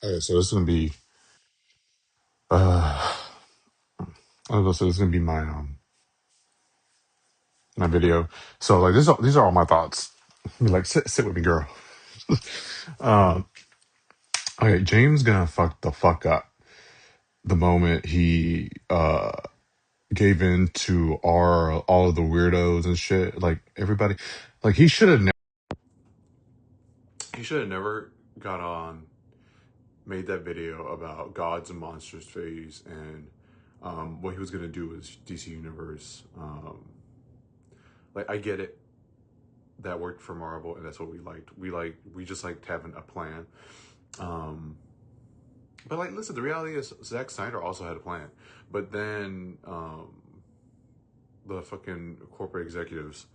Okay, so this is gonna be uh I was gonna say this is gonna be my video. So like these are all my thoughts. Be like sit with me, girl. Um okay, James gonna fuck the fuck up the moment he gave in to our all of the weirdos and shit. Like everybody like he should have never got on made that video about gods and monsters phase and what he was gonna do with DC Universe. Like I get it, that worked for Marvel, and that's what we liked. We just liked having a plan. Um, but like, listen, the reality is Zack Snyder also had a plan, but then the fucking corporate executives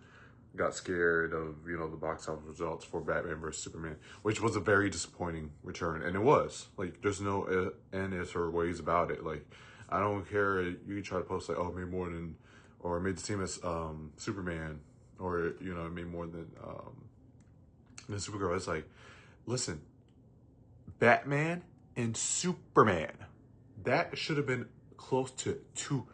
got scared of the box office results for Batman vs Superman, which was a very disappointing return, and it was like there's no and ifs or ways about it. Like I don't care. You can try to post like, oh, it made more than, or it made the same as Superman, or it made more than Supergirl. It's like, listen, Batman and Superman, that should have been close to $2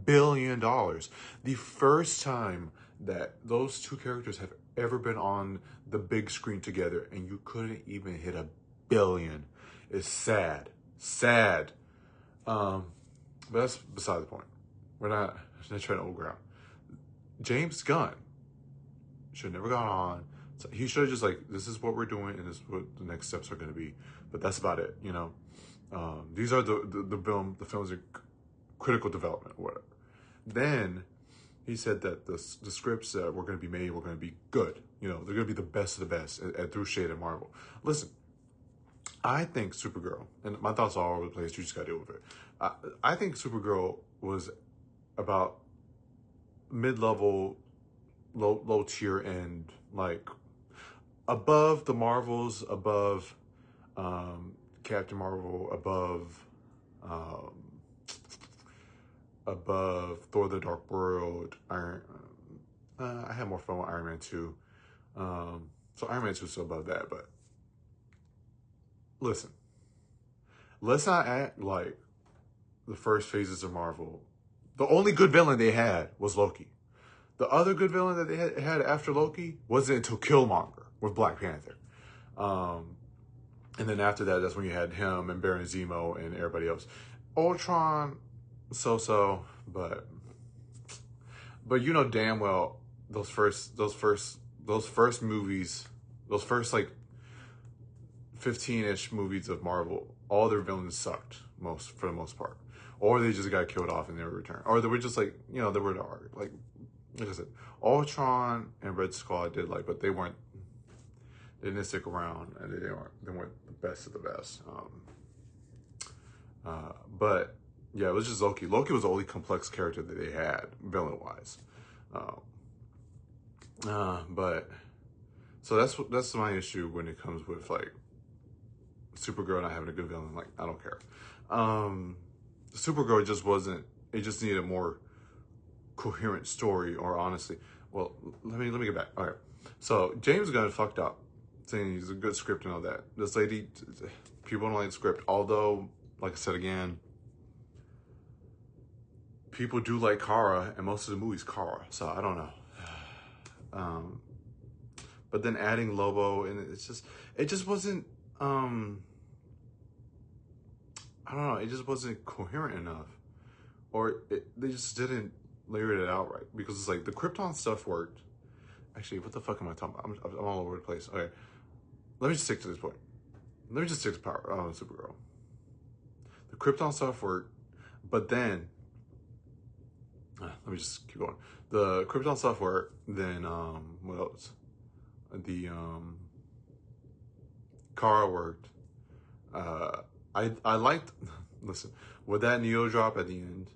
billion. The first time that those two characters have ever been on the big screen together, and you couldn't even hit a billion, is sad. Sad. But that's beside the point. We're not trying to old ground. James Gunn should have never gone on. So he should have just like, this is what we're doing, and this is what the next steps are going to be. But that's about it, These are the films in critical development, or whatever. Then he said that the scripts that were going to be made were going to be good. They're going to be the best of the best through Shade and Marvel. Listen, I think Supergirl, and my thoughts are all over the place. You just got to deal with it. I think Supergirl was about mid-level, low tier, and like above the Marvels, above Captain Marvel, above Thor: The Dark World. I had more fun with Iron Man 2. So Iron Man 2 is still above that, but listen, let's not act like the first phases of Marvel, the only good villain they had was Loki. The other good villain that they had after Loki wasn't until Killmonger with Black Panther. And then after that, that's when you had him and Baron Zemo and everybody else. Ultron, so, but damn well those first movies, those first like 15-ish movies of Marvel, all their villains sucked for the most part, or they just got killed off in their return, or they were just like they were like I said, Ultron and Red Skull did like, but they didn't stick around, and they weren't the best of the best. But yeah, it was just Loki. Loki was the only complex character that they had villain wise. But so that's my issue when it comes with like Supergirl not having a good villain. Like I don't care. Supergirl just wasn't. It just needed a more coherent story, or honestly, well, let me get back. All right, so James Gunn fucked up, saying he's a good script and all that. This lady, people don't like the script, although, like I said again, people do like Kara, and most of the movie's Kara, so I don't know. But then adding Lobo, and it just wasn't, I don't know, it just wasn't coherent enough, or they just didn't layer it out right, because it's like the Krypton stuff worked. Actually, what the fuck am I talking about? I'm all over the place. Okay, let me just stick to this point. Let me just stick to Supergirl. The Krypton stuff worked, but then let me just keep going. The Krypton stuff worked. Then what else? The Kara worked. I liked. Listen, with that Neo drop at the end,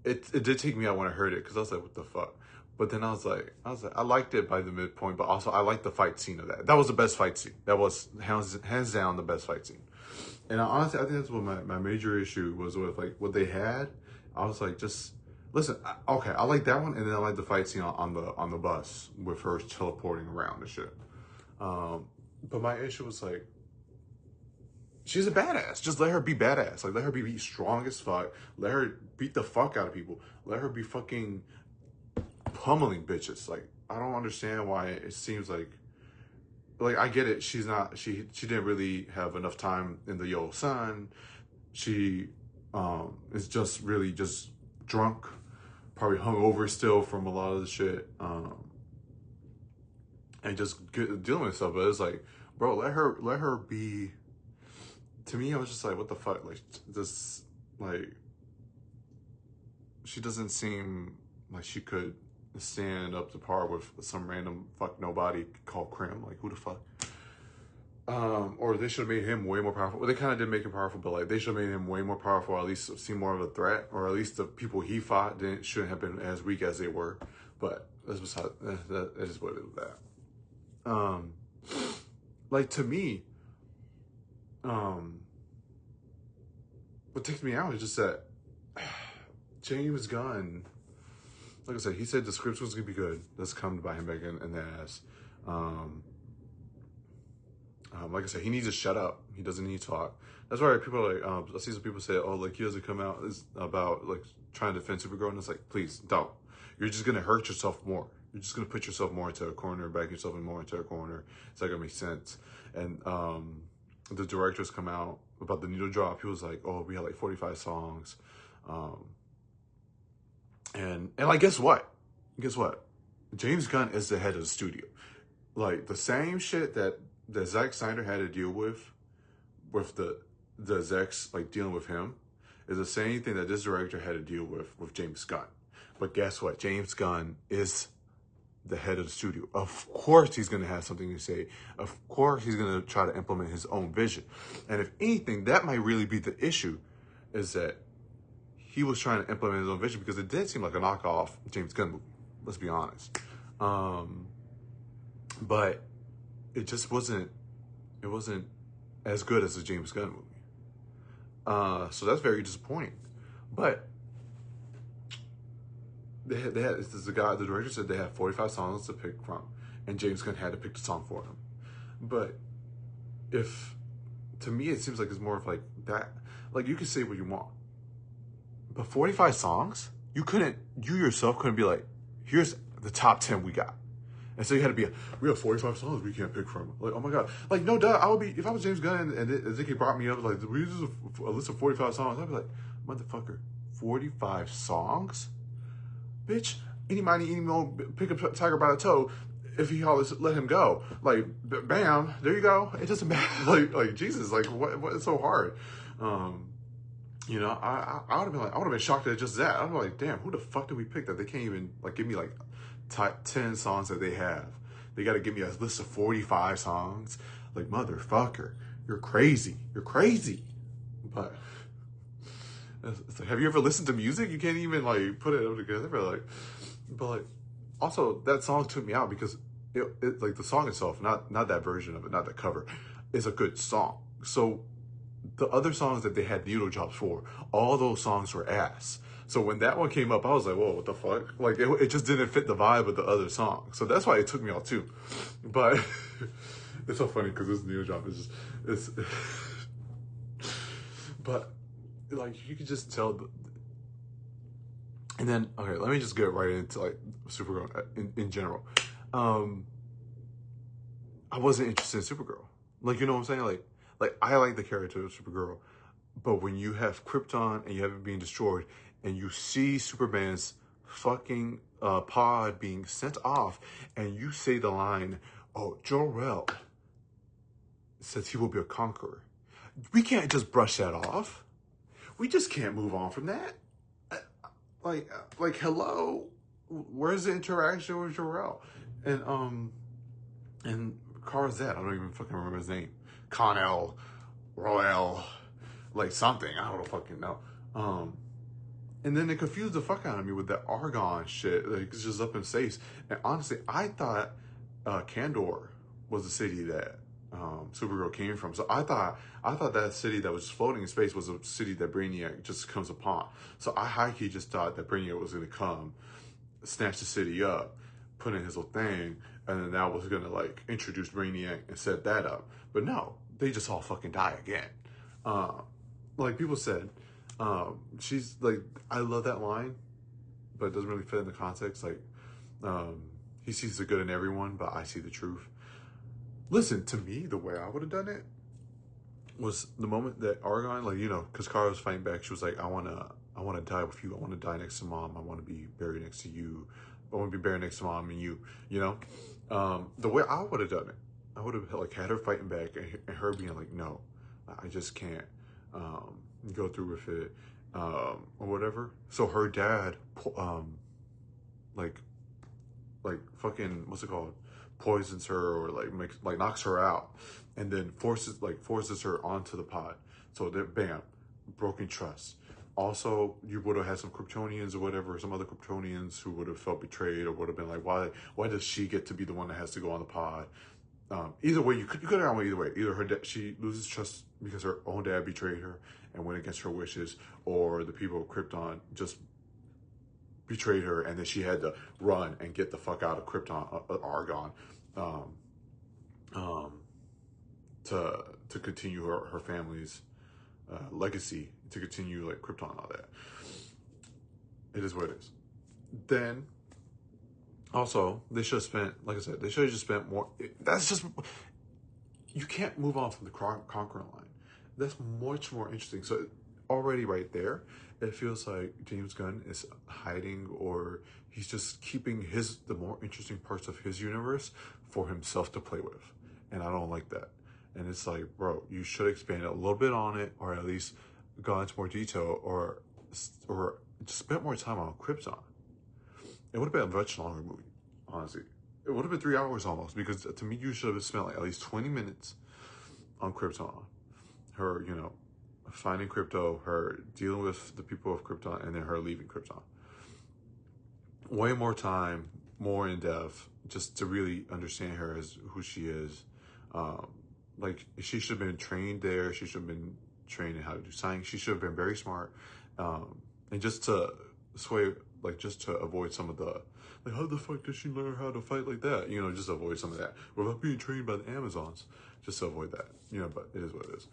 it did take me out when I heard it, because I was like, what the fuck? But then I was like, I liked it by the midpoint, but also I liked the fight scene of that. That was the best fight scene. That was hands down the best fight scene. And honestly, I think that's what my major issue was with like what they had. I was like, just listen, okay, I like that one, and then I like the fight scene on the bus with her teleporting around and shit. But my issue was like, she's a badass. Just let her be badass. Like, let her be strong as fuck. Let her beat the fuck out of people. Let her be fucking pummeling bitches. Like, I don't understand why it seems like I get it. She's not, she didn't really have enough time in the Yo Sun. She is just really just drunk, probably hungover still from a lot of the shit, and just dealing with stuff. But it's like, bro, let her be. To me, I was just like, what the fuck? Like, this, like, she doesn't seem like she could stand up to par with some random fuck nobody called Krim. Like, who the fuck? Or they should have made him way more powerful. Well, they kind of did make him powerful, but like, they should have made him way more powerful, or at least seem more of a threat, or at least the people he fought shouldn't have been as weak as they were. But that's beside, that is what it was at. Like, to me, what takes me out is just that James Gunn, like I said, he said the script was gonna be good. Let's come to buy him back in the ass. Like I said, he needs to shut up. He doesn't need to talk. That's why people are like, I see some people say, oh, like, he doesn't come out about like trying to defend Supergirl, and it's like, please don't. You're just gonna hurt yourself more. You're just gonna put yourself more into a corner, back yourself more into a corner. It's not gonna make sense. And the directors come out about the needle drop. He was like, oh, we had like 45 songs. And like, guess what? Guess what? James Gunn is the head of the studio. Like, the same shit that Zack Snyder had to deal with the execs, like, dealing with him, is the same thing that this director had to deal with James Gunn. But guess what? James Gunn is the head of the studio. Of course he's going to have something to say. Of course he's going to try to implement his own vision. And if anything, that might really be the issue, is that he was trying to implement his own vision, because it did seem like a knockoff James Gunn movie. Let's be honest. But it just wasn't as good as the James Gunn movie. So that's very disappointing. But the director said they had 45 songs to pick from, and James Gunn had to pick the song for them. But to me, it seems like it's more of like that. Like, you can say what you want, but 45 songs, you yourself couldn't be like, here's the top 10 we got. And so you had to be, we have 45 songs we can't pick from. Like, oh my God. Like, no, duh, I would be, if I was James Gunn and Ziggy brought me up, like, we use a list of 45 songs, I'd be like, motherfucker, 45 songs? Bitch, any mo, pick up Tiger by the toe. If he always let him go, like, bam, there you go. It doesn't matter. Like Jesus, like, what is so hard? You know, I would have been like, I would have been shocked at just that. I'd be like, damn, who the fuck did we pick that they can't even like give me like 10 songs that they have? They got to give me a list of 45 songs. Like, motherfucker, you're crazy. You're crazy. But it's like, have you ever listened to music? You can't even like put it together. But like, also that song took me out because it like the song itself, not that version of it, not that cover, is a good song. So the other songs that they had needle drops for, all those songs were ass. So when that one came up, I was like, whoa, what the fuck? Like, it just didn't fit the vibe of the other song. So that's why it took me out too. But it's so funny because this needle drop is just, but like, you could just tell. And then, okay, let me just get right into like Supergirl in general. I wasn't interested in Supergirl. Like, you know what I'm saying? Like I like the character of Supergirl, but when you have Krypton and you have it being destroyed, and you see Superman's fucking pod being sent off, and you say the line, "Oh, Jor-El says he will be a conqueror," we can't just brush that off. We just can't move on from that. Like, hello, where's the interaction with Jor-El? And Kara Zed, I don't even fucking remember his name. Connell, Royal, like something, I don't fucking know. And then they confused the fuck out of me with that Argon shit. Like, it's just up in space. And honestly, I thought Kandor was the city that Supergirl came from. So I thought that city that was floating in space was a city that Brainiac just comes upon. So I high-key just thought that Brainiac was gonna come, snatch the city up, put in his little thing, and then that was gonna like introduce Brainiac and set that up. But no, they just all fucking die again. Uh, like people said, she's like, I love that line, but it doesn't really fit in the context. Like, he sees the good in everyone, but I see the truth. Listen, to me, the way I would have done it was the moment that Argon, like, you know, because Kara was fighting back, she was like, I wanna die with you. I wanna die next to mom. I wanna be buried next to you. I wanna be buried next to mom and you know? The way I would have done it, I would have like had her fighting back and her being like, no, I just can't go through with it, or whatever. So her dad, like fucking, what's it called, poisons her or like makes, like knocks her out, and then forces her onto the pod. So that, bam, broken trust. Also, you would have had some Kryptonians or whatever, some other Kryptonians who would have felt betrayed or would have been like, why does she get to be the one that has to go on the pod? Either way, you could have gone either way. Either she loses trust because her own dad betrayed her and went against her wishes, or the people of Krypton just betrayed her, and then she had to run and get the fuck out of Krypton, Argon, to continue her family's legacy, to continue like Krypton and all that. It is what it is. Then, also, they should have spent, like I said, they should have just spent more. That's just, you can't move on from the Conqueror line. That's much more interesting. So already right there, it feels like James Gunn is hiding, or he's just keeping the more interesting parts of his universe for himself to play with. And I don't like that. And it's like, bro, you should expand a little bit on it, or at least gone into more detail, or just spent more time on Krypton. It would have been a much longer movie, honestly. It would have been 3 hours almost, because to me, you should have spent like at least 20 minutes on Krypton. Her, you know, finding Crypto, her dealing with the people of Krypton, and then her leaving Krypton. Way more time, more in depth, just to really understand her as who she is. Like, she should have been trained there. She should have been trained in how to do science. She should have been very smart. And just to sway, like, just to avoid some of the, like, how the fuck did she learn how to fight like that? You know, just avoid some of that without being trained by the Amazons. Just to avoid that, you know, but it is what it is.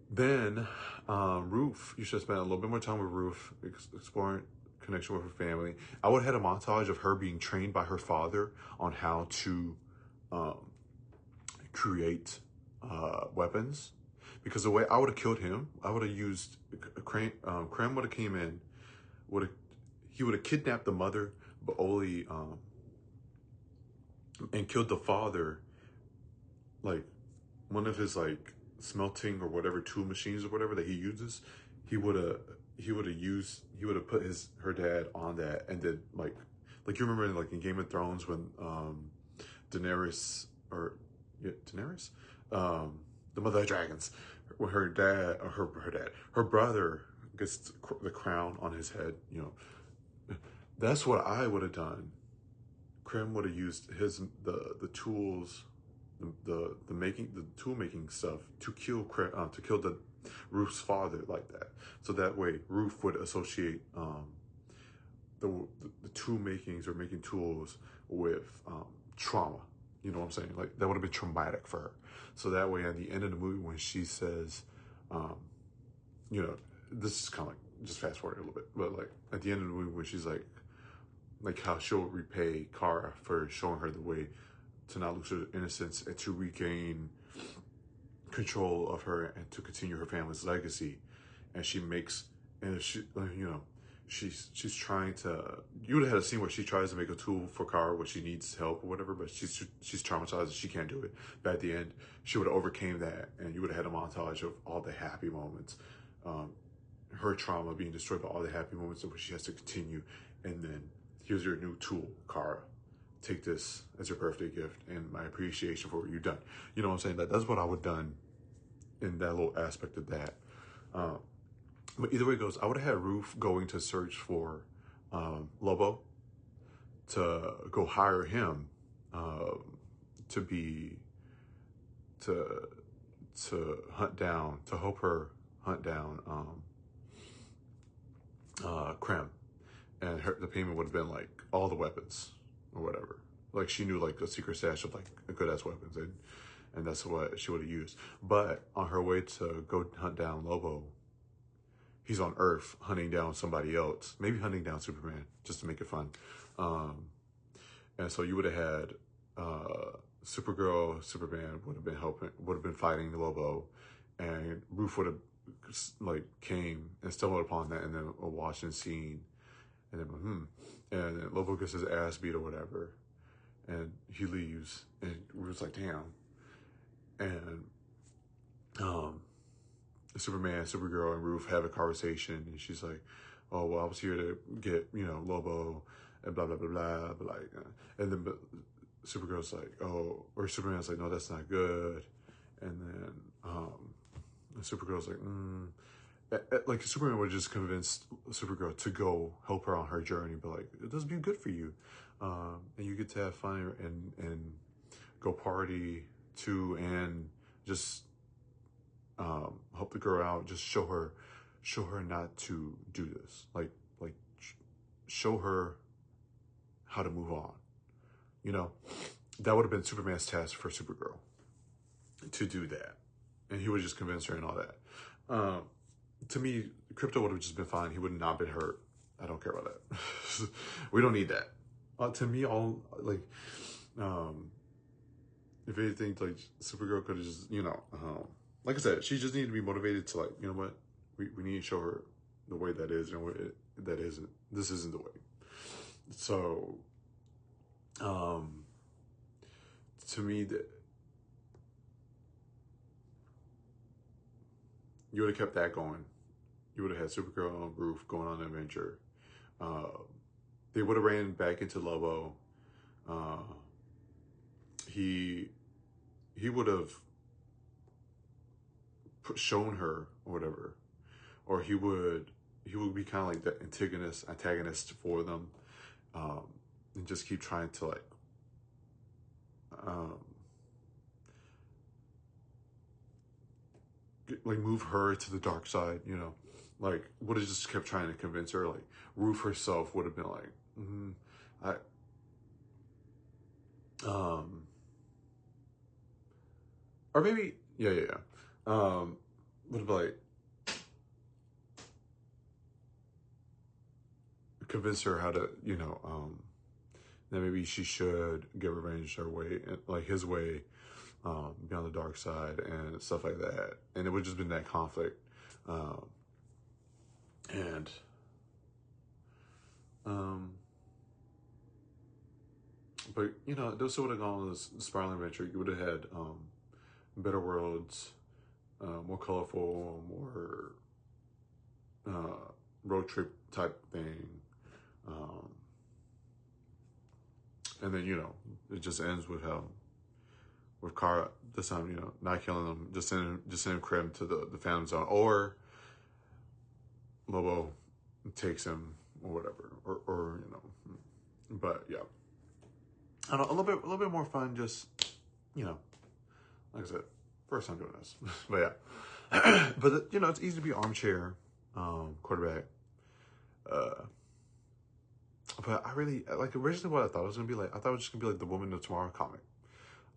Then, Ruth, you should have spent a little bit more time with Ruth, exploring connection with her family. I would have had a montage of her being trained by her father on how to create weapons. Because the way I would have killed him, I would have used, Krem would have came in, he would have kidnapped the mother, but only, and killed the father, like, one of his, like, smelting or whatever tool machines or whatever that he uses, he would have put her dad on that, and then like you remember in, like, in Game of Thrones when Daenerys, the mother of dragons, when her brother gets the crown on his head, you know, that's what I would have done. Krem would have used the tools, the tool making stuff to kill the Ruth's father like that. So that way Ruth would associate the tool makings or making tools with trauma. You know what I'm saying? Like, that would have been traumatic for her. So that way, at the end of the movie, when she says, you know, this is kind of like, just fast forward a little bit, but like at the end of the movie when she's like how she'll repay Kara for showing her the way to not lose her innocence and to regain control of her and to continue her family's legacy. And she makes, and she, you know, she's trying to, you would have had a scene where she tries to make a tool for Kara where she needs help or whatever, but she's traumatized and she can't do it. But at the end, she would have overcame that, and you would have had a montage of all the happy moments, her trauma being destroyed by all the happy moments of which she has to continue. And then here's your new tool, Kara. Take this as your birthday gift and my appreciation for what you've done. You know what I'm saying? That's what I would have done in that little aspect of that. But either way it goes, I would have had Ruth going to search for Lobo, to go hire him to hunt down, to help her hunt down Krem. And the payment would have been like all the weapons or whatever. Like, she knew like a secret stash of like good ass weapons, and that's what she would have used. But on her way to go hunt down Lobo, he's on Earth hunting down somebody else, maybe hunting down Superman, just to make it fun. And so you would have had Supergirl, Superman would have been fighting Lobo, and Ruth would have like came and stumbled upon that, and then a watching scene, and then and then Lobo gets his ass beat or whatever, and he leaves, and Ruth's like, damn, and Superman, Supergirl, and Ruth have a conversation, and she's like, oh, well, I was here to get, Lobo, and blah, blah, blah, blah, but like, and then Supergirl's like, oh, or Superman's like, no, that's not good, and then Supergirl's like, Superman would have just convinced Supergirl to go help her on her journey, but like, it doesn't mean good for you, and you get to have fun and go party too, and just help the girl out, just show her not to do this, like show her how to move on, that would have been Superman's task for Supergirl, to do that, and he would just convince her and all that. To me, Crypto would have just been fine. He would not been hurt. I don't care about that. We don't need that. To me, all like, if anything, like Supergirl could have just, like I said, she just needed to be motivated to, like, you know what, we need to show her the way that is, and this isn't the way. So, to me, you would have kept that going. You would have had Supergirl and Ruth going on an adventure. They would have ran back into Lobo. He would have shown her or whatever, or he would be kind of like the antagonist for them, and just keep trying to like move her to the dark side, like would have just kept trying to convince her. Like Ruth herself would have been like, or maybe would have like convince her how to, that maybe she should get revenge her way, like his way, be on the dark side and stuff like that. And it would just been that conflict. But those would have gone on this spiraling adventure. You would have had better worlds, more colorful, more road trip type thing. And then, it just ends with Kara this time, not killing them, just sending Krim to the Phantom Zone, or Lobo takes him or whatever, or but yeah, I don't know, a little bit more fun, just like I said, first time doing this, but yeah, but it's easy to be armchair quarterback. But I really, like, originally what I thought it was going to be like, I thought it was just going to be like the Woman of Tomorrow comic.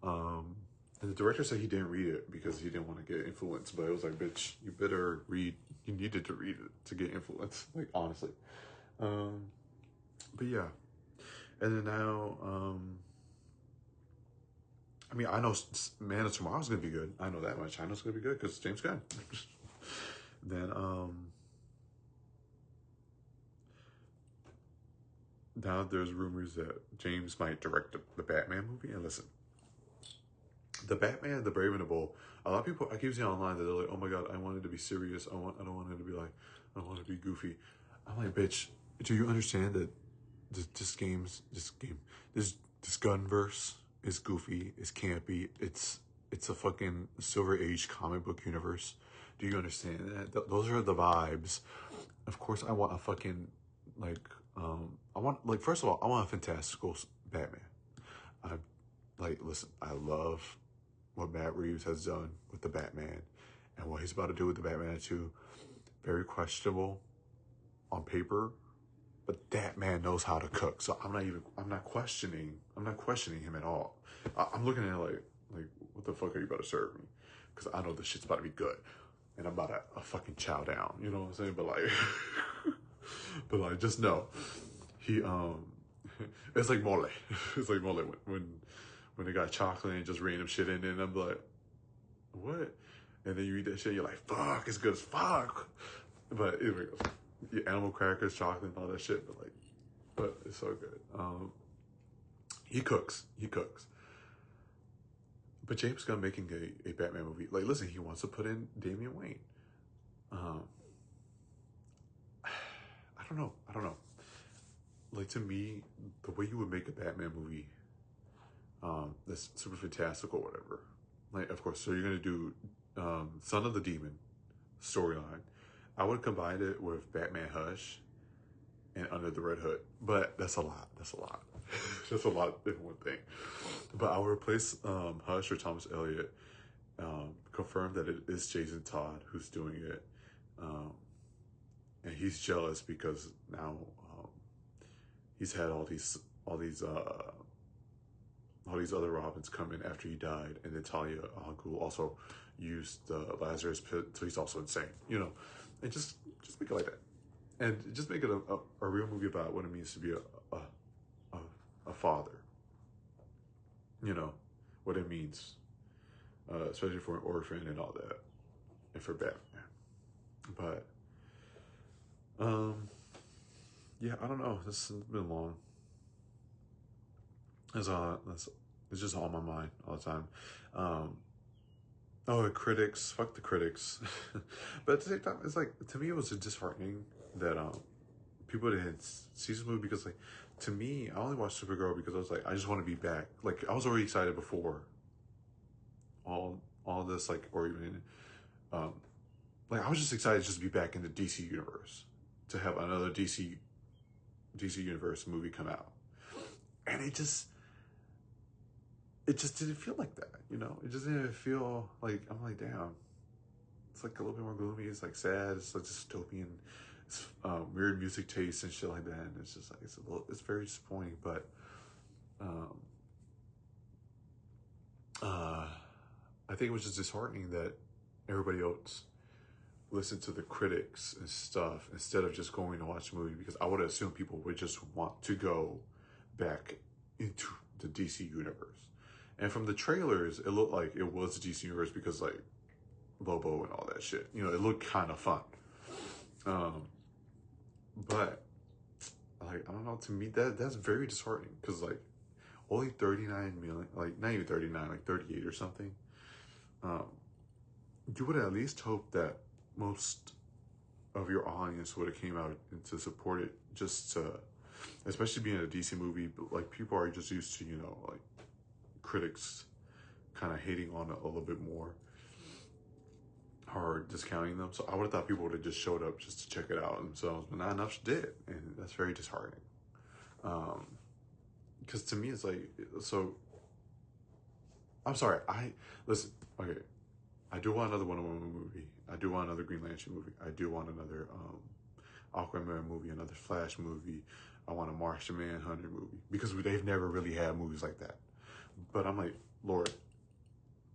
And the director said he didn't read it because he didn't want to get influenced. But it was like, bitch, you better read. You needed to read it to get influenced, like, honestly. But yeah. And then now, I mean, I know Man of Tomorrow is going to be good. I know that much. I know it's going to be good because James Gunn. Then, now there's rumors that James might direct the Batman movie. And listen, the Batman, the Brave and the Bold, a lot of people, I keep seeing online that they're like, oh my God, I want it to be serious. I don't want it to be like, I don't want it to be goofy. I'm like, bitch, do you understand that this Gunverse is goofy, it's campy, it's a fucking Silver Age comic book universe. Do you understand that? Those are the vibes. Of course, I want a fucking, like, first of all, I want a fantastical Batman. Listen, I love what Matt Reeves has done with the Batman, and what he's about to do with the Batman 2. Very questionable on paper, but that man knows how to cook. So I'm not questioning him at all. I'm looking at it like what the fuck are you about to serve me? Because I know this shit's about to be good, and I'm about to fucking chow down. You know what I'm saying? But like, but like, just know, he it's like mole. It's like mole when they got chocolate and just random shit in it, and I'm like, what? And then you eat that shit, you're like, fuck, it's good as fuck. But anyway, yeah, animal crackers, chocolate, and all that shit. But it's so good. He cooks. But James Gunn making a Batman movie. Like, listen, he wants to put in Damian Wayne. I don't know. Like, to me, the way you would make a Batman movie, that's super fantastic or whatever. Like, of course, so you're gonna do Son of the Demon storyline. I would combine it with Batman Hush and Under the Red Hood, but that's a lot. That's a lot in one thing. But I would replace Hush or Thomas Elliott. Confirm that it is Jason Todd who's doing it, and he's jealous because now he's had all these other Robins come in after he died, and then Talia al Ghul also used the Lazarus Pit, so he's also insane, you know. And just make it like that, and just make it a real movie about what it means to be a father. You know what it means, especially for an orphan and all that, and for Batman. But yeah, I don't know. This has been long. It's just on my mind all the time. Oh, the critics, fuck the critics. But at the same time, it's like, to me, it was disheartening that people didn't see this movie, because, like, to me, I only watched Supergirl because I was like, I just want to be back. Like, I was already excited before all this, like, or even like, I was just excited just to be back in the DC universe, to have another DC universe movie come out, and it just didn't feel like that, you know? It just didn't feel like, I'm like, damn. It's like a little bit more gloomy. It's like sad. It's like dystopian. It's weird music taste and shit like that. And it's just like, it's very disappointing. But I think it was just disheartening that everybody else listened to the critics and stuff instead of just going to watch the movie, because I would assume people would just want to go back into the DC universe. And from the trailers, it looked like it was the DC universe because, like, Lobo and all that shit. You know, it looked kind of fun. But, like, I don't know, to me, that's very disheartening, because, like, only 39 million, like, not even 39, like 38 or something. You would at least hope that most of your audience would have came out to support it, just to, especially being a DC movie, but, like, people are just used to, you know, like, critics kind of hating on it a little bit more or discounting them. So I would have thought people would have just showed up just to check it out themselves, but not enough did, and that's very disheartening. Because to me, it's like, so I'm sorry, listen, okay, I do want another Wonder Woman movie. I do want another Green Lantern movie. I do want another Aquaman movie, another Flash movie. I want a Martian Manhunter movie, because they've never really had movies like that. But I'm like, Lord,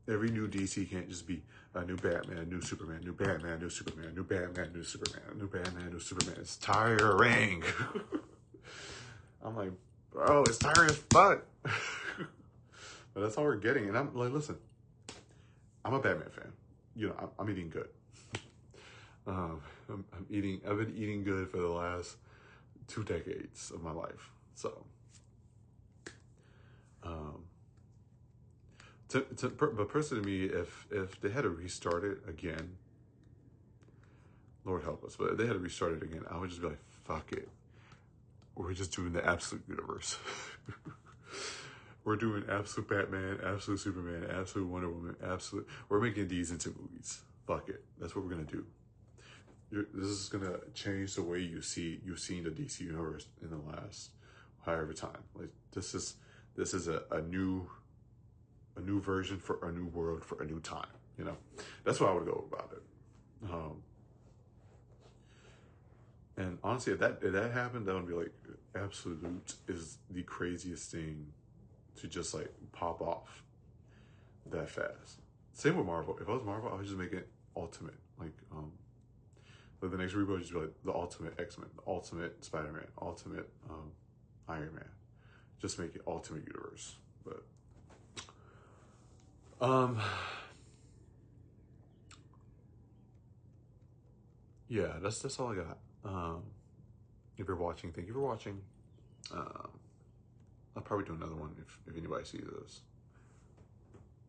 every new DC can't just be a new Batman, a new Superman, new Batman, new Superman, new Batman, new Superman, new Batman, new Superman. It's tiring. I'm like, bro, it's tiring as fuck. But that's all we're getting. And I'm like, listen, I'm a Batman fan. You know, I'm eating good. I've been eating good for the last 2 decades of my life. So, but personally, to me, if they had to restart it again, Lord help us, but if they had to restart it again, I would just be like, fuck it. We're just doing the absolute universe. We're doing absolute Batman, absolute Superman, absolute Wonder Woman, absolute. We're making these into movies. Fuck it. That's what we're gonna do. This is gonna change the way you've seen the DC universe in the last however time. Like, this is a new version for a new world for a new time. You know, that's what I would go about it. And honestly, if that happened, that would be like, absolute is the craziest thing to just like pop off. that fast. Same with Marvel. If I was Marvel, I would just make it ultimate. Like the next reboot would just be like the ultimate X-Men, the ultimate Spider-Man, ultimate Iron Man. Just make it ultimate universe. But yeah, that's all I got. If you're watching, thank you for watching. I'll probably do another one if anybody sees this.